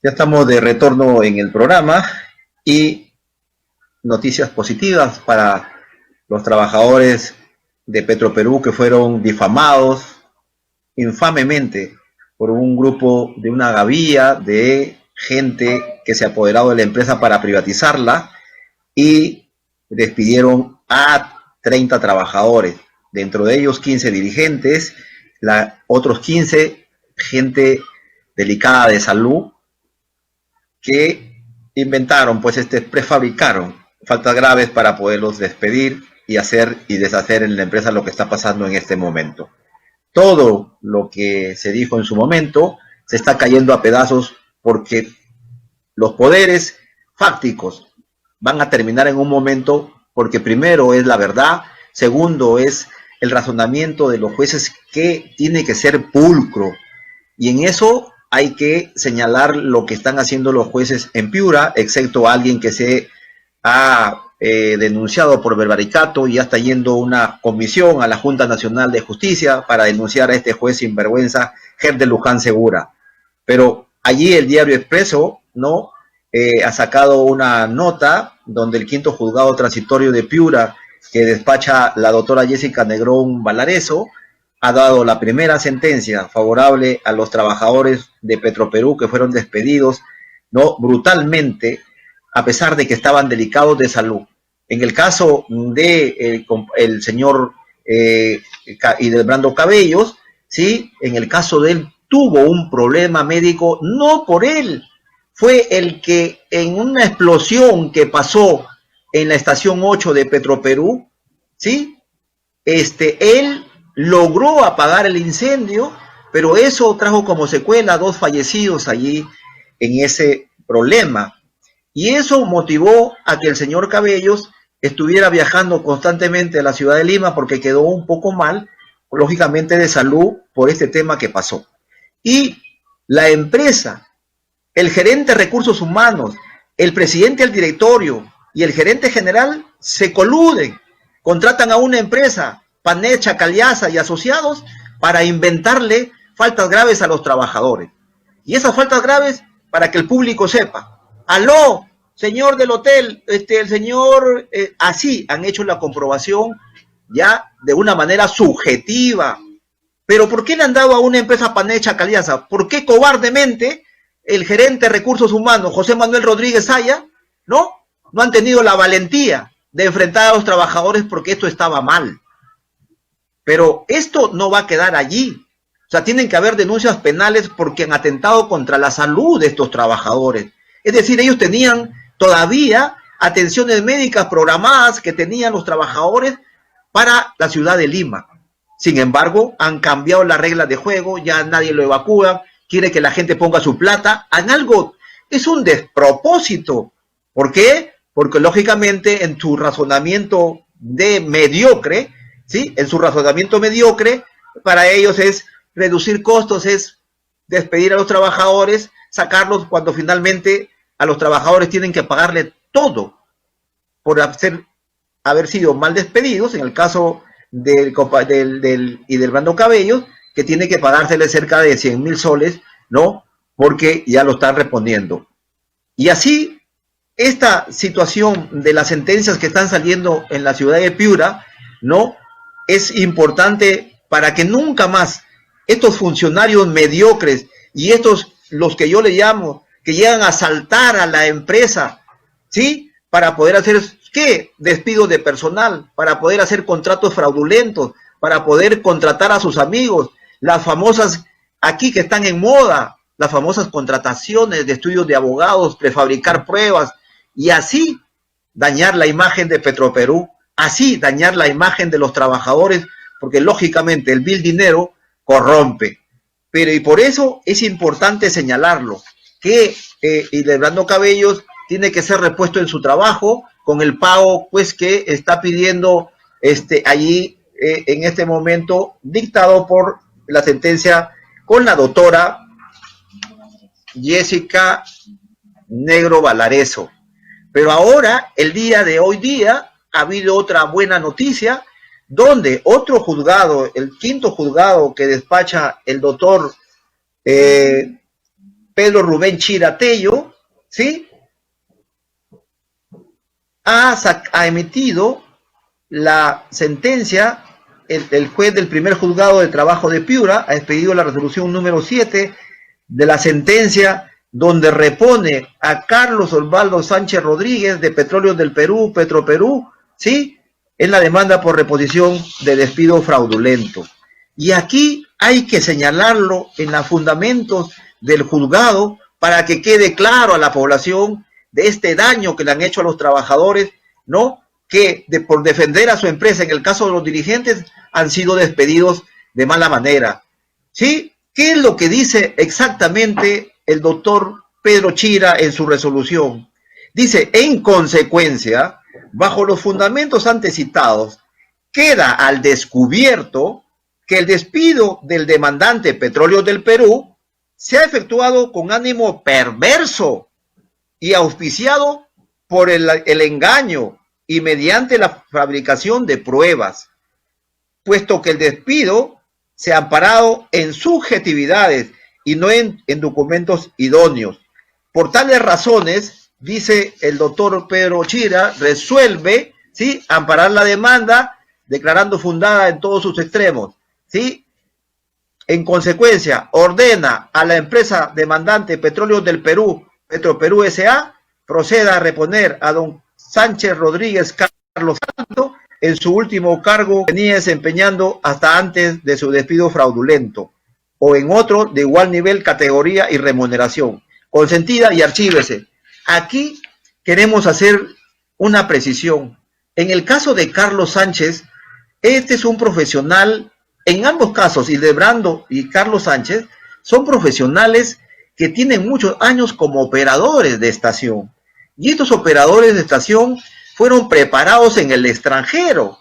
Ya estamos de retorno en el programa y noticias positivas para los trabajadores de Petroperú que fueron difamados infamemente por un grupo de una gavilla de gente que se ha apoderado de la empresa para privatizarla y despidieron a 30 trabajadores, dentro de ellos 15 dirigentes, otros 15 gente delicada de salud que inventaron, pues prefabricaron faltas graves para poderlos despedir y hacer y deshacer en la empresa lo que está pasando en este momento. Todo lo que se dijo en su momento se está cayendo a pedazos porque los poderes fácticos van a terminar en un momento porque primero es la verdad, segundo es el razonamiento de los jueces que tiene que ser pulcro y en eso hay que señalar lo que están haciendo los jueces en Piura, excepto alguien que se ha denunciado por verbaricato y ya está yendo una comisión a la Junta Nacional de Justicia para denunciar a este juez sinvergüenza, Ger de Luján Segura. Pero allí el diario Expreso, ¿no? Ha sacado una nota donde el quinto juzgado transitorio de Piura, que despacha la doctora Jessica Negrón Valareso, ha dado la primera sentencia favorable a los trabajadores de Petroperú que fueron despedidos, ¿no? Brutalmente, a pesar de que estaban delicados de salud. En el caso de el señor Hildebrando Cabellos, ¿sí? En el caso de él tuvo un problema médico, no por él, fue el que en una explosión que pasó en la estación 8 de Petroperú, ¿sí? Él logró apagar el incendio, pero eso trajo como secuela 2 fallecidos allí en ese problema. Y eso motivó a que el señor Cabellos estuviera viajando constantemente a la ciudad de Lima porque quedó un poco mal, lógicamente de salud, por este tema que pasó. Y la empresa, el gerente de recursos humanos, el presidente del directorio y el gerente general se coluden, contratan a una empresa, Panecha, Caliaza y asociados, para inventarle faltas graves a los trabajadores. Y esas faltas graves, para que el público sepa, aló, señor del hotel, el señor, así han hecho la comprobación ya de una manera subjetiva. Pero ¿por qué le han dado a una empresa Panecha Caliaza? ¿Por qué cobardemente el gerente de recursos humanos, José Manuel Rodríguez Saya, no han tenido la valentía de enfrentar a los trabajadores porque esto estaba mal? Pero esto no va a quedar allí. O sea, tienen que haber denuncias penales porque han atentado contra la salud de estos trabajadores. Es decir, ellos tenían todavía atenciones médicas programadas que tenían los trabajadores para la ciudad de Lima. Sin embargo, han cambiado las reglas de juego, ya nadie lo evacúa, quiere que la gente ponga su plata en algo. Es un despropósito. ¿Por qué? Porque lógicamente en su razonamiento de mediocre, ¿sí? En su razonamiento mediocre, para ellos es reducir costos, es despedir a los trabajadores, sacarlos cuando finalmente a los trabajadores tienen que pagarle todo por haber sido mal despedidos, en el caso del Hildebrando Cabellos, que tiene que pagársele cerca de 100,000 soles, ¿no? Porque ya lo están respondiendo. Y así, esta situación de las sentencias que están saliendo en la ciudad de Piura, ¿no? Es importante para que nunca más estos funcionarios mediocres y estos, los que yo le llamo, que llegan a asaltar a la empresa, ¿sí? Para poder hacer, ¿qué? Despidos de personal, para poder hacer contratos fraudulentos, para poder contratar a sus amigos, las famosas, aquí que están en moda, las famosas contrataciones de estudios de abogados, prefabricar pruebas, y así dañar la imagen de Petroperú, así dañar la imagen de los trabajadores, porque lógicamente el vil dinero corrompe. Pero y por eso es importante señalarlo, que Hildebrando Cabellos tiene que ser repuesto en su trabajo con el pago pues que está pidiendo allí en este momento, dictado por la sentencia con la doctora Jessica Negro Valareso. Pero ahora, el día de hoy día, ha habido otra buena noticia, donde otro juzgado, el quinto juzgado que despacha el doctor Pedro Rubén Chira Tello, ¿sí? Ha emitido la sentencia, el juez del primer juzgado de trabajo de Piura ha expedido la resolución número 7 de la sentencia donde repone a Carlos Osvaldo Sánchez Rodríguez de Petróleos del Perú, Petroperú, ¿sí? En la demanda por reposición de despido fraudulento. Y aquí hay que señalarlo en los fundamentos del juzgado para que quede claro a la población de este daño que le han hecho a los trabajadores, ¿no? Que por defender a su empresa, en el caso de los dirigentes, han sido despedidos de mala manera. ¿Sí? ¿Qué es lo que dice exactamente el doctor Pedro Chira en su resolución? Dice, en consecuencia, bajo los fundamentos antes citados, queda al descubierto que el despido del demandante Petróleos del Perú se ha efectuado con ánimo perverso y auspiciado por el engaño y mediante la fabricación de pruebas, puesto que el despido se ha amparado en subjetividades y no en documentos idóneos. Por tales razones, dice el doctor Pedro Chira, resuelve, ¿sí?, amparar la demanda, declarando fundada en todos sus extremos, ¿sí? En consecuencia, ordena a la empresa demandante Petróleos del Perú, Petroperú S.A., proceda a reponer a don Sánchez Rodríguez Carlos Santo en su último cargo que venía desempeñando hasta antes de su despido fraudulento, o en otro de igual nivel, categoría y remuneración, consentida y archívese. Aquí queremos hacer una precisión. En el caso de Carlos Sánchez, este es un profesional, en ambos casos, Hildebrando y Carlos Sánchez, son profesionales que tienen muchos años como operadores de estación. Y estos operadores de estación fueron preparados en el extranjero.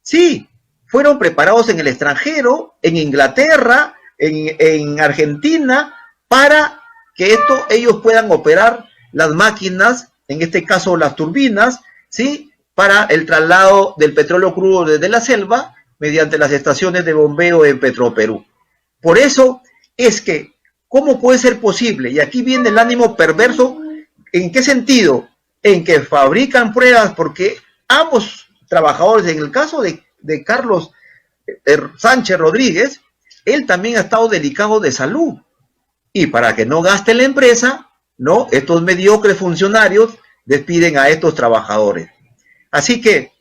Sí, fueron preparados en el extranjero, en Inglaterra, en Argentina, para que ellos puedan operar las máquinas, en este caso las turbinas, ¿sí?, para el traslado del petróleo crudo desde la selva mediante las estaciones de bombeo en Petroperú. Por eso es que, ¿cómo puede ser posible? Y aquí viene el ánimo perverso. ¿En qué sentido? En que fabrican pruebas porque ambos trabajadores, en el caso de Carlos Sánchez Rodríguez, él también ha estado delicado de salud. Y para que no gaste la empresa, ¿no?, estos mediocres funcionarios despiden a estos trabajadores. Así que,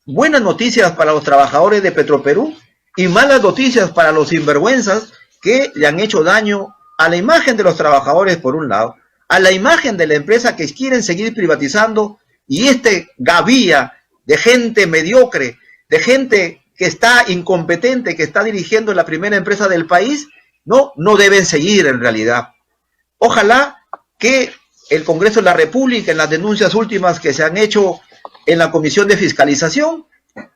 buenas noticias para los trabajadores de Petroperú y malas noticias para los sinvergüenzas que le han hecho daño a la imagen de los trabajadores por un lado, a la imagen de la empresa que quieren seguir privatizando, y gavía de gente mediocre, de gente que está incompetente, que está dirigiendo la primera empresa del país, no deben seguir en realidad. Ojalá que el Congreso de la República, en las denuncias últimas que se han hecho en la Comisión de Fiscalización,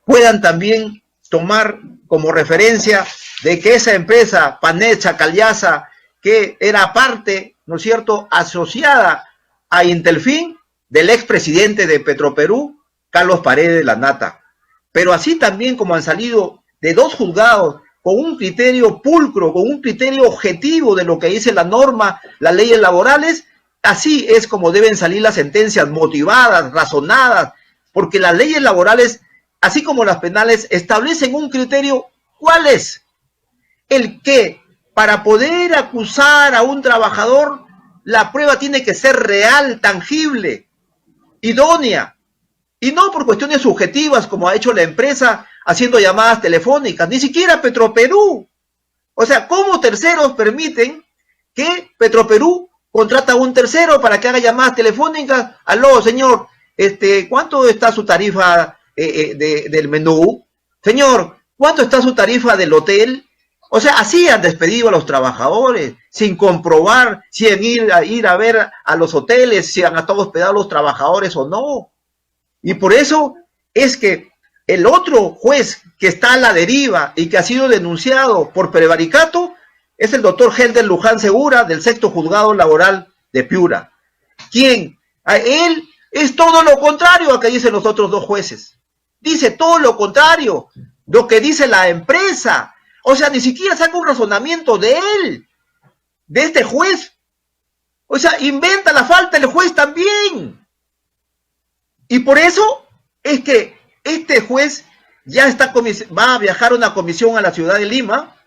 puedan también tomar como referencia de que esa empresa, Panet Chacalyaza, que era parte, ¿no es cierto?, asociada a Intelfin, del expresidente de Petroperú, Carlos Paredes Lanata. Pero así también como han salido de dos juzgados con un criterio pulcro, con un criterio objetivo de lo que dice la norma, las leyes laborales, así es como deben salir las sentencias motivadas, razonadas, porque las leyes laborales, así como las penales, establecen un criterio. ¿Cuál es? El que para poder acusar a un trabajador, la prueba tiene que ser real, tangible, idónea, y no por cuestiones subjetivas como ha hecho la empresa haciendo llamadas telefónicas, ni siquiera Petroperú. O sea, ¿cómo terceros permiten que Petroperú contrata a un tercero para que haga llamadas telefónicas? Aló, señor, ¿cuánto está su tarifa del menú? Señor, ¿cuánto está su tarifa del hotel? O sea, así han despedido a los trabajadores, sin comprobar si han ir a ver a los hoteles, si han estado hospedados los trabajadores o no. Y por eso es que el otro juez que está a la deriva y que ha sido denunciado por prevaricato es el doctor Helder Luján Segura, del sexto juzgado laboral de Piura, quien a él es todo lo contrario a lo que dicen los otros dos jueces. Dice todo lo contrario, lo que dice la empresa. O sea, ni siquiera saca un razonamiento de él, de este juez, O sea, inventa la falta el juez también. Y por eso es que este juez ya va a viajar a una comisión a la ciudad de Lima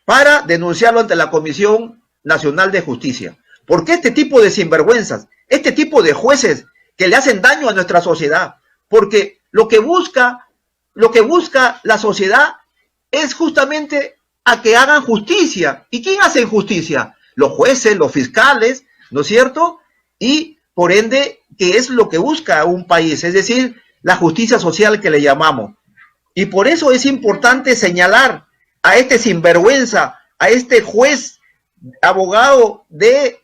para denunciarlo ante la Comisión Nacional de Justicia. Porque este tipo de sinvergüenzas, este tipo de jueces que le hacen daño a nuestra sociedad, porque lo que busca la sociedad es justamente a que hagan justicia. ¿Y quién hace justicia? Los jueces, los fiscales, ¿no es cierto? Y por ende, que es lo que busca un país, es decir, la justicia social que le llamamos. Y por eso es importante señalar a este sinvergüenza, a este juez, abogado de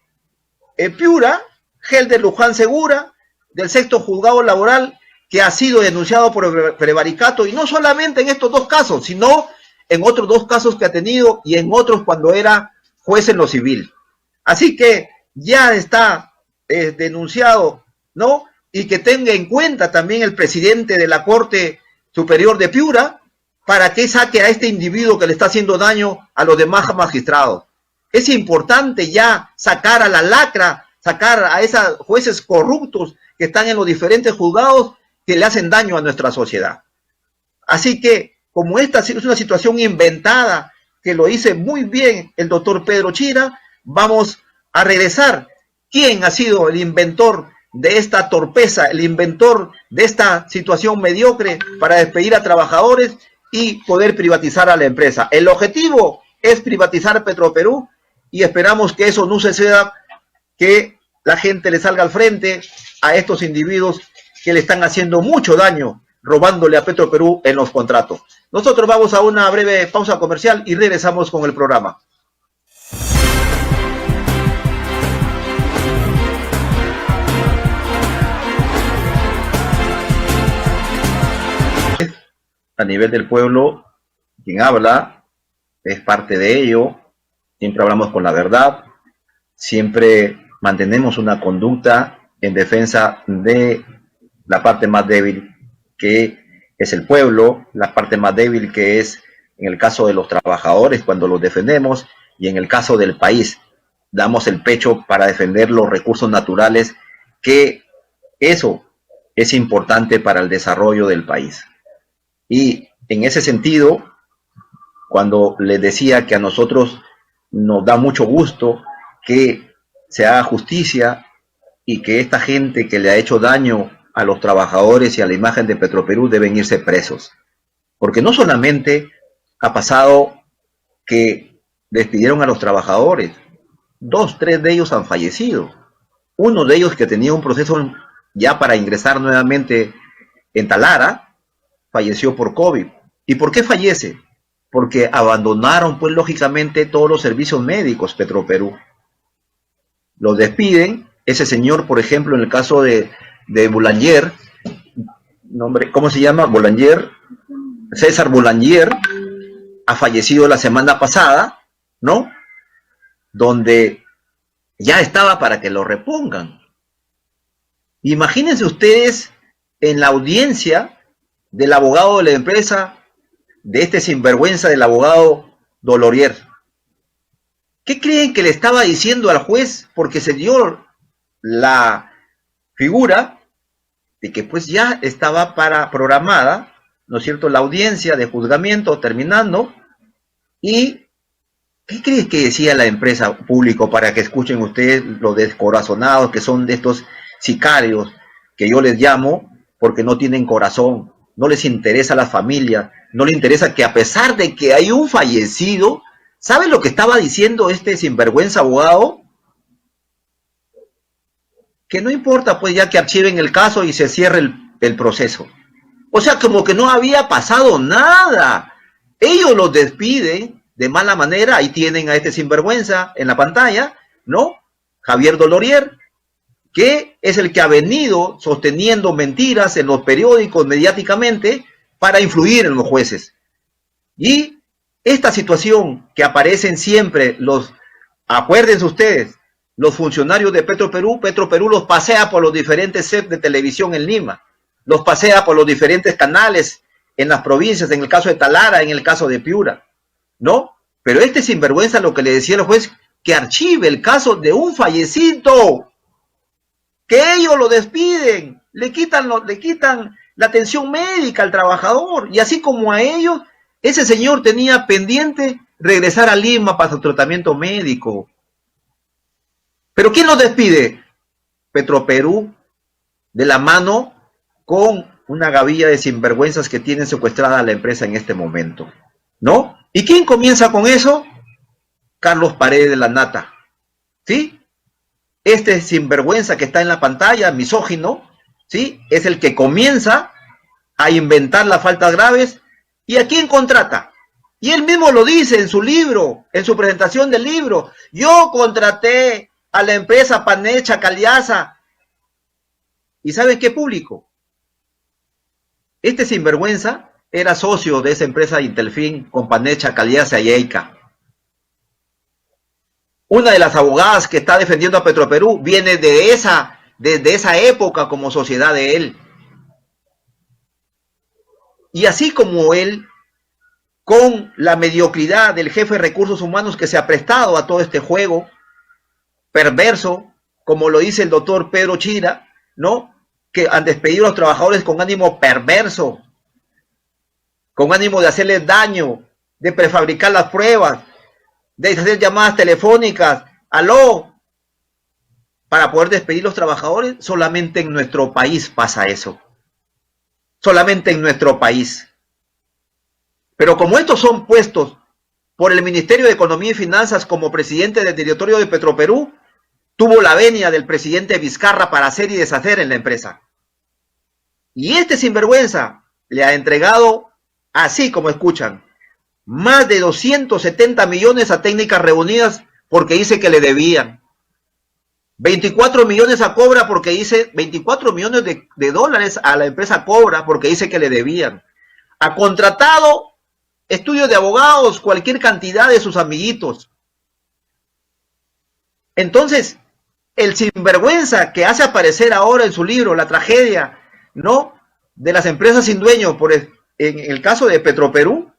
Piura, Helder Luján Segura, del sexto juzgado laboral, que ha sido denunciado por prevaricato, y no solamente en estos dos casos, sino en otros dos casos que ha tenido y en otros cuando era juez en lo civil. Así que ya está denunciado, ¿no? Y que tenga en cuenta también el presidente de la Corte Superior de Piura para que saque a este individuo que le está haciendo daño a los demás magistrados. Es importante ya sacar a la lacra, sacar a esos jueces corruptos que están en los diferentes juzgados que le hacen daño a nuestra sociedad. Así que, como esta es una situación inventada, que lo dice muy bien el doctor Pedro Chira, vamos a regresar. ¿Quién ha sido el inventor de esta torpeza, el inventor de esta situación mediocre para despedir a trabajadores y poder privatizar a la empresa? El objetivo es privatizar Petroperú y esperamos que eso no suceda, que la gente le salga al frente a estos individuos que le están haciendo mucho daño, robándole a Petroperú en los contratos. Nosotros vamos a una breve pausa comercial y regresamos con el programa. A nivel del pueblo, quien habla es parte de ello, siempre hablamos con la verdad, siempre mantenemos una conducta en defensa de la parte más débil, que es el pueblo, la parte más débil que es en el caso de los trabajadores cuando los defendemos, y en el caso del país damos el pecho para defender los recursos naturales, que eso es importante para el desarrollo del país. Y en ese sentido, cuando les decía que a nosotros nos da mucho gusto que se haga justicia y que esta gente que le ha hecho daño a los trabajadores y a la imagen de Petroperú deben irse presos. Porque no solamente ha pasado que despidieron a los trabajadores, 2, 3 de ellos han fallecido. Uno de ellos, que tenía un proceso ya para ingresar nuevamente en Talara, falleció por COVID. ¿Y por qué fallece? Porque abandonaron, pues lógicamente, todos los servicios médicos Petroperú. Los despiden. Ese señor, por ejemplo, en el caso de Boulanger, nombre, ¿cómo se llama? Boulanger, César Boulanger, ha fallecido la semana pasada, ¿no? Donde ya estaba para que lo repongan. Imagínense ustedes en la audiencia del abogado de la empresa, de este sinvergüenza del abogado Dolorier. ¿Qué creen que le estaba diciendo al juez? Porque se dio la figura de que pues ya estaba programada, ¿no es cierto?, la audiencia de juzgamiento terminando. ¿Y qué crees que decía la empresa público, para que escuchen ustedes los descorazonados que son de estos sicarios, que yo les llamo, porque no tienen corazón, no les interesa la familia, no les interesa que a pesar de que hay un fallecido, ¿saben lo que estaba diciendo este sinvergüenza abogado? Que no importa, pues ya que archiven el caso y se cierre el proceso. O sea, como que no había pasado nada. Ellos los despiden de mala manera. Ahí tienen a este sinvergüenza en la pantalla, ¿no? Javier Dolorier, que es el que ha venido sosteniendo mentiras en los periódicos mediáticamente para influir en los jueces. Y esta situación que aparecen siempre acuérdense ustedes, los funcionarios de Petroperú los pasea por los diferentes sets de televisión en Lima, los pasea por los diferentes canales en las provincias, en el caso de Talara, en el caso de Piura, ¿no? Pero este sinvergüenza, lo que le decía el juez, que archive el caso de un fallecido, que ellos lo despiden, le quitan la atención médica al trabajador, y así como a ellos, ese señor tenía pendiente regresar a Lima para su tratamiento médico. ¿Pero quién lo despide? Petroperú, de la mano con una gavilla de sinvergüenzas que tienen secuestrada a la empresa en este momento, ¿no? ¿Y quién comienza con eso? Carlos Paredes de la Nata, ¿sí? Este sinvergüenza que está en la pantalla, misógino, ¿sí? Es el que comienza a inventar las faltas graves. ¿Y a quién contrata? Y él mismo lo dice en su libro, en su presentación del libro. Yo contraté a la empresa Panecha Caliasa. ¿Y saben qué público? Este sinvergüenza era socio de esa empresa Intelfin con Panecha Caliasa y EICA. Una de las abogadas que está defendiendo a Petroperú viene desde esa época como sociedad de él. Y así como él, con la mediocridad del jefe de recursos humanos que se ha prestado a todo este juego perverso, como lo dice el doctor Pedro Chira, ¿no? Que han despedido a los trabajadores con ánimo perverso, con ánimo de hacerles daño, de prefabricar las pruebas, de hacer llamadas telefónicas, aló, para poder despedir a los trabajadores. Solamente en nuestro país pasa eso. Solamente en nuestro país. Pero como estos son puestos por el Ministerio de Economía y Finanzas como presidente del directorio de Petroperú, tuvo la venia del presidente Vizcarra para hacer y deshacer en la empresa. Y este sinvergüenza le ha entregado, así como escuchan, más de 270 millones a Técnicas Reunidas porque dice que le debían. 24 millones a Cobra porque dice, 24 millones de dólares a la empresa Cobra porque dice que le debían. Ha contratado estudios de abogados, cualquier cantidad de sus amiguitos. Entonces, el sinvergüenza que hace aparecer ahora en su libro la tragedia, ¿no?, de las empresas sin dueño, en el caso de Petroperú,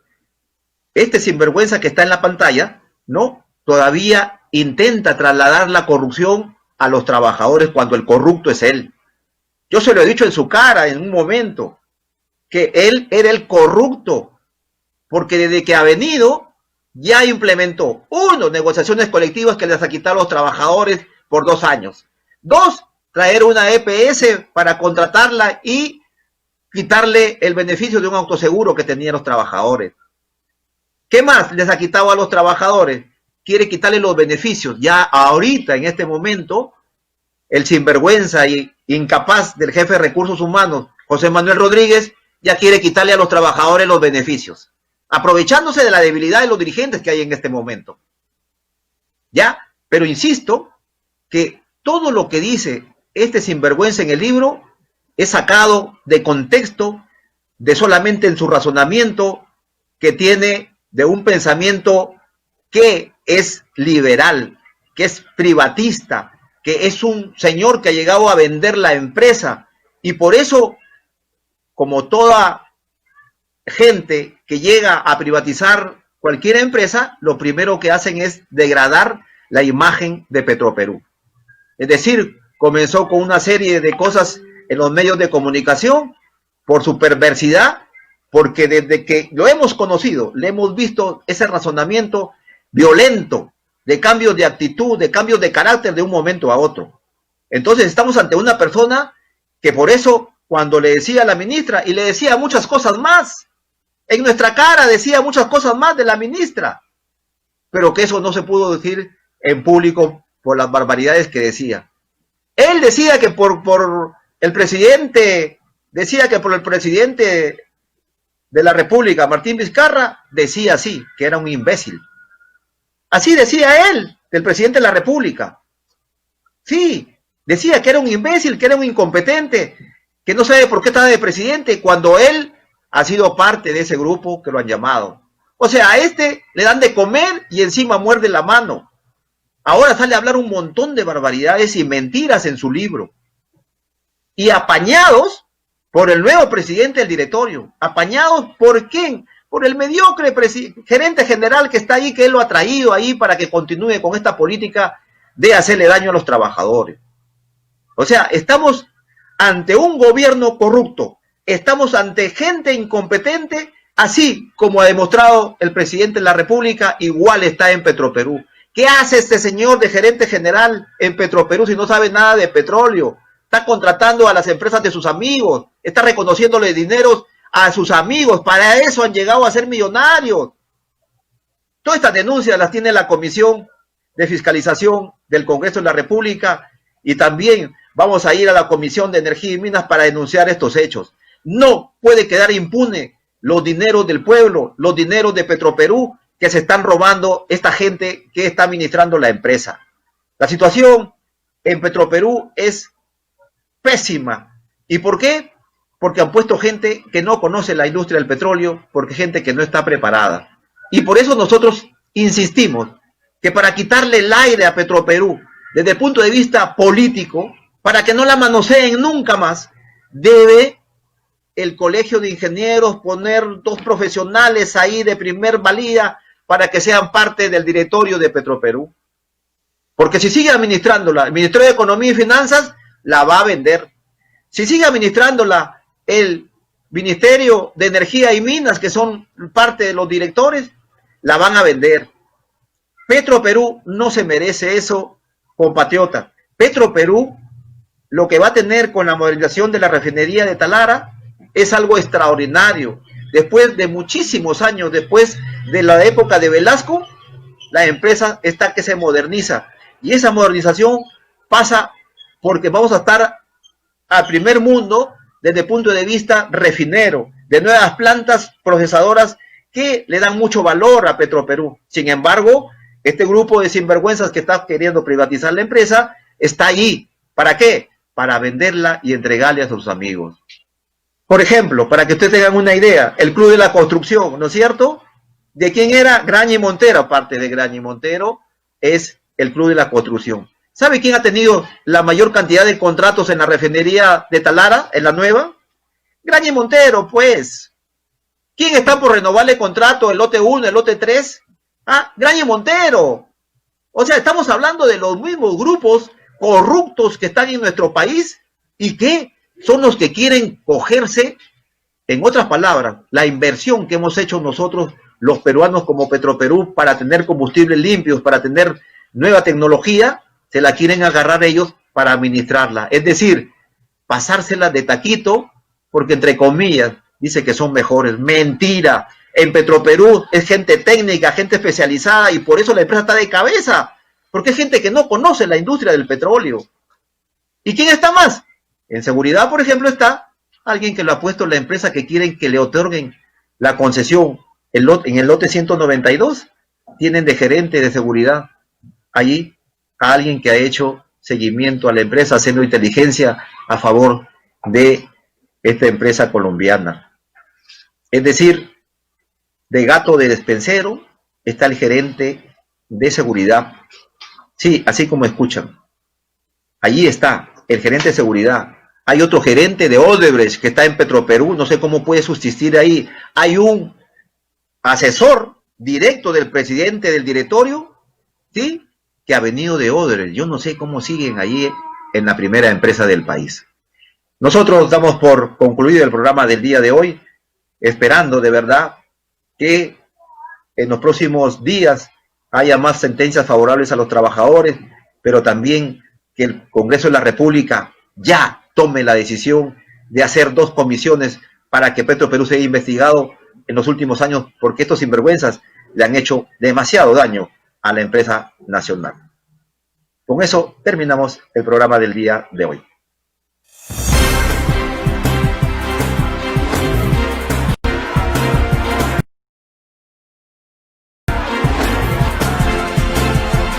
este sinvergüenza que está en la pantalla, ¿no?, todavía intenta trasladar la corrupción a los trabajadores cuando el corrupto es él. Yo se lo he dicho en su cara en un momento, que él era el corrupto, porque desde que ha venido ya implementó, uno, negociaciones colectivas que les ha quitado a los trabajadores por 2 años. 2, traer una EPS para contratarla y quitarle el beneficio de un autoseguro que tenían los trabajadores. ¿Qué más les ha quitado a los trabajadores? Quiere quitarle los beneficios. Ya ahorita, en este momento, el sinvergüenza y incapaz del jefe de recursos humanos, José Manuel Rodríguez, ya quiere quitarle a los trabajadores los beneficios, aprovechándose de la debilidad de los dirigentes que hay en este momento. ¿Ya? Pero insisto que todo lo que dice este sinvergüenza en el libro es sacado de contexto, de solamente en su razonamiento que tiene de un pensamiento que es liberal, que es privatista, que es un señor que ha llegado a vender la empresa. Y por eso, como toda gente que llega a privatizar cualquier empresa, lo primero que hacen es degradar la imagen de Petroperú. Es decir, comenzó con una serie de cosas en los medios de comunicación por su perversidad, porque desde que lo hemos conocido, le hemos visto ese razonamiento violento, de cambios de actitud, de cambios de carácter de un momento a otro. Entonces estamos ante una persona que por eso, cuando le decía a la ministra, y le decía muchas cosas más, en nuestra cara decía muchas cosas más de la ministra, pero que eso no se pudo decir en público por las barbaridades que decía. Él decía que por el presidente de la República, Martín Vizcarra, decía así, que era un imbécil. Así decía él, del presidente de la República. Sí, decía que era un imbécil, que era un incompetente, que no sabe por qué estaba de presidente, cuando él ha sido parte de ese grupo que lo han llamado. O sea, a este le dan de comer y encima muerde la mano. Ahora sale a hablar un montón de barbaridades y mentiras en su libro. Y apañados por el nuevo presidente del directorio. ¿Apañados por quién? por el mediocre gerente general que está ahí, que él lo ha traído ahí para que continúe con esta política de hacerle daño a los trabajadores. O sea, estamos ante un gobierno corrupto, estamos ante gente incompetente, así como ha demostrado el presidente de la República, igual está en Petroperú. ¿Qué hace este señor de gerente general en Petroperú si no sabe nada de petróleo? Está contratando a las empresas de sus amigos, está reconociéndole dineros a sus amigos, para eso han llegado a ser millonarios. Todas estas denuncias las tiene la Comisión de Fiscalización del Congreso de la República y también vamos a ir a la Comisión de Energía y Minas para denunciar estos hechos. No puede quedar impune los dineros del pueblo, los dineros de Petroperú que se están robando esta gente que está administrando la empresa. La situación en Petroperú es pésima. ¿Y por qué? Porque han puesto gente que no conoce la industria del petróleo, porque gente que no está preparada. Y por eso nosotros insistimos que para quitarle el aire a Petroperú, desde el punto de vista político, para que no la manoseen nunca más, debe el Colegio de Ingenieros poner 2 profesionales ahí de primer valía para que sean parte del directorio de Petroperú. Porque si sigue administrándola el Ministerio de Economía y Finanzas, la va a vender. Si sigue administrándola el Ministerio de Energía y Minas, que son parte de los directores, la van a vender. Petroperú no se merece eso, compatriota. Petroperú, lo que va a tener con la modernización de la refinería de Talara, es algo extraordinario. Después de muchísimos años, después de la época de Velasco, la empresa está que se moderniza. Y esa modernización pasa porque vamos a estar al primer mundo desde el punto de vista refinero, de nuevas plantas procesadoras que le dan mucho valor a Petroperú. Sin embargo, este grupo de sinvergüenzas que está queriendo privatizar la empresa está ahí. ¿Para qué? Para venderla y entregarle a sus amigos. Por ejemplo, para que ustedes tengan una idea, el Club de la Construcción, ¿no es cierto? ¿De quién era? Graña y Montero. Aparte de Graña y Montero, es el Club de la Construcción. ¿Sabe quién ha tenido la mayor cantidad de contratos en la refinería de Talara, en la nueva? Graña y Montero, pues. ¿Quién está por renovarle el contrato, el lote 1, el lote 3? Ah, Graña y Montero. O sea, estamos hablando de los mismos grupos corruptos que están en nuestro país y que son los que quieren cogerse, en otras palabras, la inversión que hemos hecho nosotros, los peruanos como Petroperú, para tener combustibles limpios, para tener nueva tecnología, se la quieren agarrar ellos para administrarla. Es decir, pasársela de taquito, porque entre comillas, dice que son mejores. Mentira. En Petroperú es gente técnica, gente especializada, y por eso la empresa está de cabeza, porque es gente que no conoce la industria del petróleo. ¿Y quién está más? En seguridad, por ejemplo, está alguien que lo ha puesto la empresa que quieren que le otorguen la concesión. En el lote 192 tienen de gerente de seguridad allí a alguien que ha hecho seguimiento a la empresa, haciendo inteligencia a favor de esta empresa colombiana. Es decir, de gato de despensero está el gerente de seguridad. Sí, así como escuchan. Allí está el gerente de seguridad. Hay otro gerente de Odebrecht que está en Petroperú, no sé cómo puede subsistir ahí. Hay un asesor directo del presidente del directorio, ¿sí?, que ha venido de Odebrecht. Yo no sé cómo siguen allí en la primera empresa del país. Nosotros damos por concluido el programa del día de hoy, esperando de verdad que en los próximos días haya más sentencias favorables a los trabajadores, pero también que el Congreso de la República ya tome la decisión de hacer 2 comisiones para que Petroperú sea investigado en los últimos años, porque estos sinvergüenzas le han hecho demasiado daño a la empresa nacional. Con eso terminamos el programa del día de hoy.